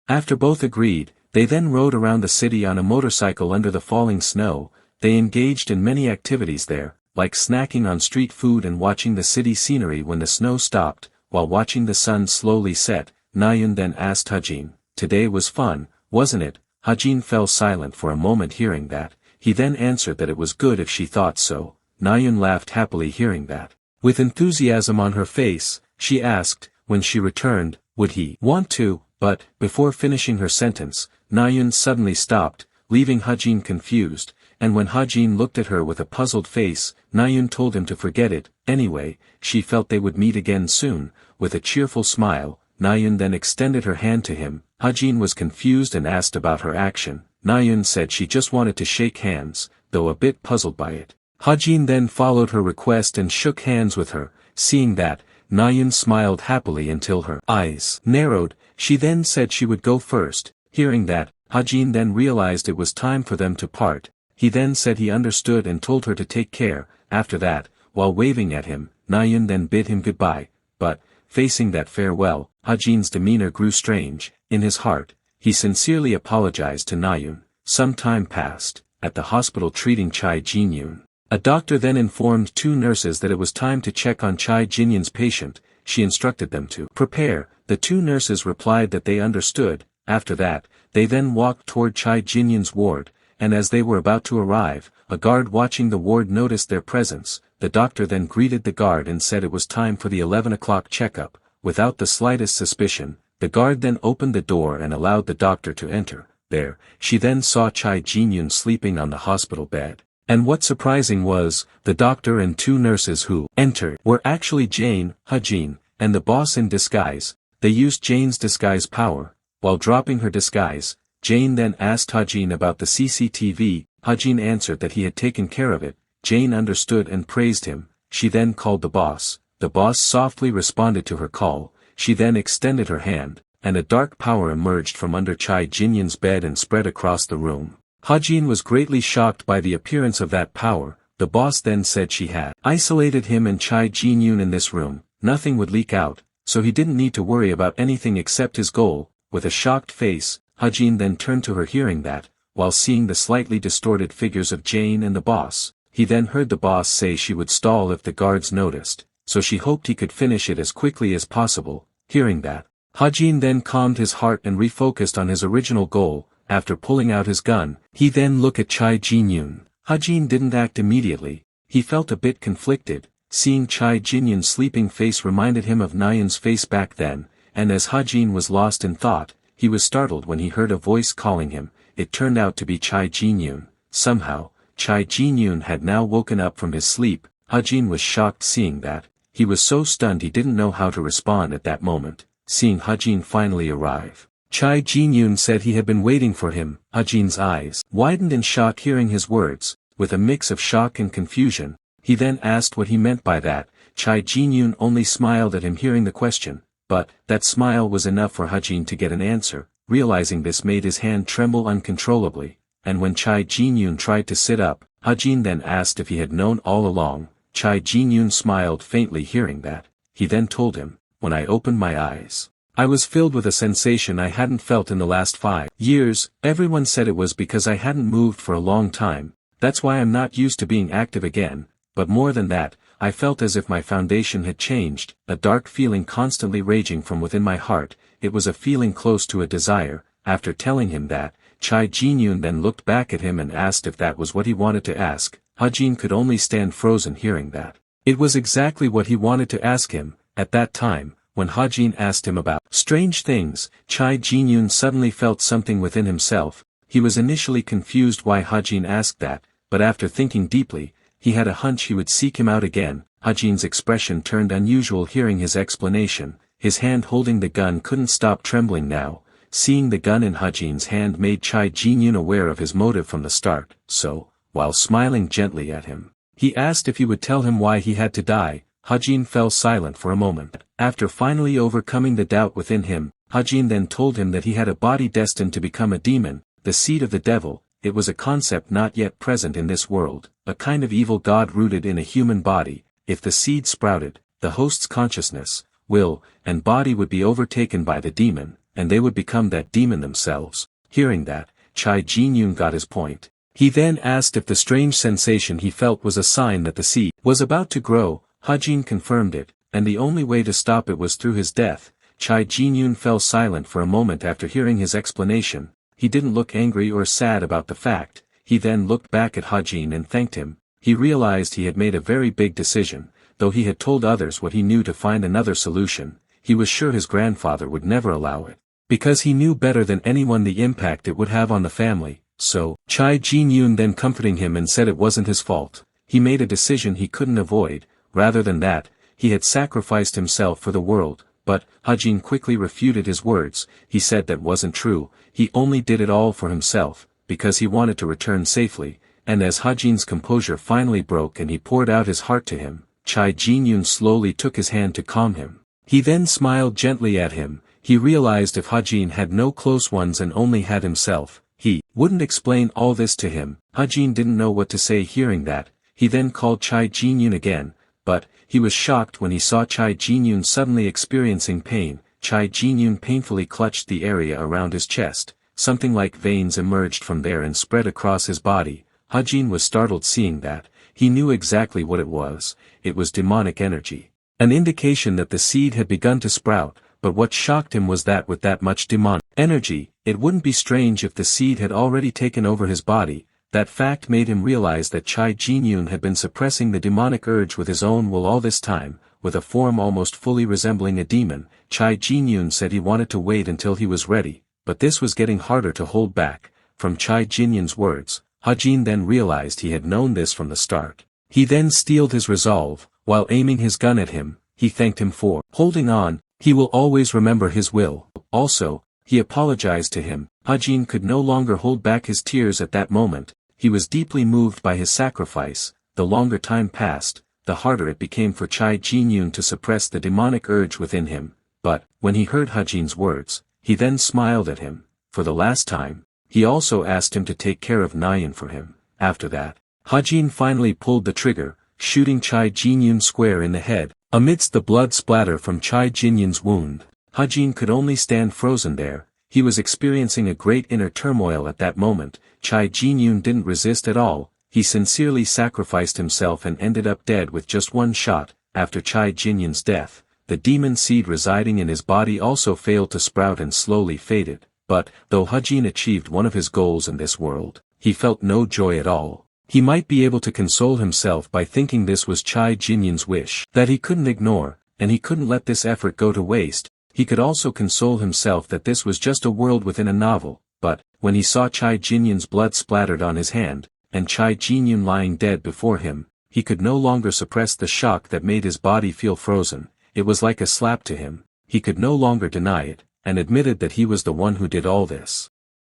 After both agreed, they then rode around the city on a motorcycle under the falling snow. They engaged in many activities there, like snacking on street food and watching the city scenery when the snow stopped. While watching the sun slowly set, Nayun then asked Hajin, "Today was fun, wasn't it?" Hajin fell silent for a moment hearing that. He then answered that it was good if she thought so. Nayun laughed happily hearing that. With enthusiasm on her face, she asked, when she returned, would he want to, but, before finishing her sentence, Nayun suddenly stopped, leaving Hajin confused, and when Hajin looked at her with a puzzled face, Nayun told him to forget it. Anyway, she felt they would meet again soon. With a cheerful smile, Nayun then extended her hand to him. Hajin was confused and asked about her action. Nayun said she just wanted to shake hands, though a bit puzzled by it. Hajin then followed her request and shook hands with her. Seeing that, Nayun smiled happily until her eyes narrowed. She then said she would go first. Hearing that, Hajin then realized it was time for them to part. He then said he understood and told her to take care. After that, while waving at him, Nayun then bid him goodbye. But, facing that farewell, Hajin's demeanor grew strange. In his heart, he sincerely apologized to Nayun. Some time passed, at the hospital treating Chai Jinyun. A doctor then informed two nurses that it was time to check on Chai Jinyun's patient. She instructed them to prepare. The two nurses replied that they understood. After that, they then walked toward Chai Jinyun's ward, and as they were about to arrive, a guard watching the ward noticed their presence. The doctor then greeted the guard and said it was time for the 11 o'clock checkup. Without the slightest suspicion, the guard then opened the door and allowed the doctor to enter. There, she then saw Chai Jinyun sleeping on the hospital bed. And what surprising was, the doctor and two nurses who entered were actually Jane, Hajin, and the boss in disguise. They used Jane's disguise power. While dropping her disguise, Jane then asked Hajin about the CCTV. Hajin answered that he had taken care of it. Jane understood and praised him. She then called the boss. The boss softly responded to her call. She then extended her hand, and a dark power emerged from under Chai Jinyun's bed and spread across the room. Hajin was greatly shocked by the appearance of that power. The boss then said she had isolated him and Chai Jinyun in this room. Nothing would leak out, so he didn't need to worry about anything except his goal. With a shocked face, Hajin then turned to her hearing that, while seeing the slightly distorted figures of Jane and the boss, he then heard the boss say she would stall if the guards noticed, so she hoped he could finish it as quickly as possible. Hearing that, Hajin then calmed his heart and refocused on his original goal. After pulling out his gun, he then looked at Chai Jinyun. Hajin didn't act immediately. He felt a bit conflicted. Seeing Chai Jinyun's sleeping face reminded him of Nayun's face back then, and as Hajin was lost in thought, he was startled when he heard a voice calling him. It turned out to be Chai Jinyun. Somehow, Chai Jinyun had now woken up from his sleep. Hajin was shocked seeing that. He was so stunned he didn't know how to respond at that moment. Seeing Hajin finally arrive, Chai Jinyun said he had been waiting for him. Hajin's eyes widened in shock hearing his words. With a mix of shock and confusion, he then asked what he meant by that. Chai Jinyun only smiled at him hearing the question, but that smile was enough for Hajin to get an answer. Realizing this made his hand tremble uncontrollably, and when Chai Jinyun tried to sit up, Hajin then asked if he had known all along. Chai Jinyun smiled faintly hearing that. He then told him, "When I opened my eyes, I was filled with a sensation I hadn't felt in the last 5 years. Everyone said it was because I hadn't moved for a long time. That's why I'm not used to being active again, but more than that, I felt as if my foundation had changed, a dark feeling constantly raging from within my heart. It was a feeling close to a desire." After telling him that, Chai Jinyun then looked back at him and asked if that was what he wanted to ask. Hajin could only stand frozen hearing that. It was exactly what he wanted to ask him. At that time, when Hajin asked him about strange things, Chai Jinyun suddenly felt something within himself. He was initially confused why Hajin asked that, but after thinking deeply, he had a hunch he would seek him out again. Hajin's expression turned unusual hearing his explanation. His hand holding the gun couldn't stop trembling now. Seeing the gun in Hajin's hand made Chai Jinyun aware of his motive from the start, so, while smiling gently at him, he asked if he would tell him why he had to die. Hajin fell silent for a moment. After finally overcoming the doubt within him, Hajin then told him that he had a body destined to become a demon, the seed of the devil. It was a concept not yet present in this world, a kind of evil god rooted in a human body. If the seed sprouted, the host's consciousness, will, and body would be overtaken by the demon, and they would become that demon themselves. Hearing that, Chai Jin-yoon got his point. He then asked if the strange sensation he felt was a sign that the seed was about to grow. Hajin confirmed it, and the only way to stop it was through his death. Chai Jin-yoon fell silent for a moment after hearing his explanation. He didn't look angry or sad about the fact. He then looked back at Hajin and thanked him. He realized he had made a very big decision, though he had told others what he knew to find another solution. He was sure his grandfather would never allow it, because he knew better than anyone the impact it would have on the family. So, Chai Jin-yoon then comforting him and said it wasn't his fault. He made a decision he couldn't avoid. Rather than that, he had sacrificed himself for the world. But, Hajin quickly refuted his words. He said that wasn't true. He only did it all for himself, because he wanted to return safely. And as Hajin's composure finally broke and he poured out his heart to him, Chai Jin-yoon slowly took his hand to calm him. He then smiled gently at him. He realized if Hajin had no close ones and only had himself, he wouldn't explain all this to him. Hajin didn't know what to say hearing that. He then called Chai Jin-yoon again, but he was shocked when he saw Chai Jin-yoon suddenly experiencing pain. Chai Jin-yoon painfully clutched the area around his chest. Something like veins emerged from there and spread across his body. Hajin was startled seeing that. He knew exactly what it was. It was demonic energy. An indication that the seed had begun to sprout, but what shocked him was that with that much demonic energy, it wouldn't be strange if the seed had already taken over his body. That fact made him realize that Chai Jin-yoon had been suppressing the demonic urge with his own will all this time. With a form almost fully resembling a demon, Chai Jin-yoon said he wanted to wait until he was ready, but this was getting harder to hold back. From Chai Jin-yoon's words, Hajin then realized he had known this from the start. He then steeled his resolve. While aiming his gun at him, he thanked him for holding on. He will always remember his will. Also, he apologized to him. Hajin could no longer hold back his tears at that moment. He was deeply moved by his sacrifice. The longer time passed, the harder it became for Chai Jin-yoon to suppress the demonic urge within him. But, when he heard Hajin's words, he then smiled at him. For the last time, he also asked him to take care of Nayan for him. After that, Hajin finally pulled the trigger, shooting Chai Jin-yoon square in the head. Amidst the blood splatter from Chai Jin-yoon's wound, Hajin could only stand frozen there. He was experiencing a great inner turmoil at that moment. Chai Jin-yoon didn't resist at all. He sincerely sacrificed himself and ended up dead with just one shot. After Chai Jin-yoon's death, the demon seed residing in his body also failed to sprout and slowly faded. But, though Hajin achieved one of his goals in this world, he felt no joy at all. He might be able to console himself by thinking this was Chai Jin-yoon's wish that he couldn't ignore, and he couldn't let this effort go to waste. He could also console himself that this was just a world within a novel. But, when he saw Chai Jin-yoon's blood splattered on his hand, and Chai Jin-yoon lying dead before him, he could no longer suppress the shock that made his body feel frozen. It was like a slap to him. He could no longer deny it, and admitted that he was the one who did all this.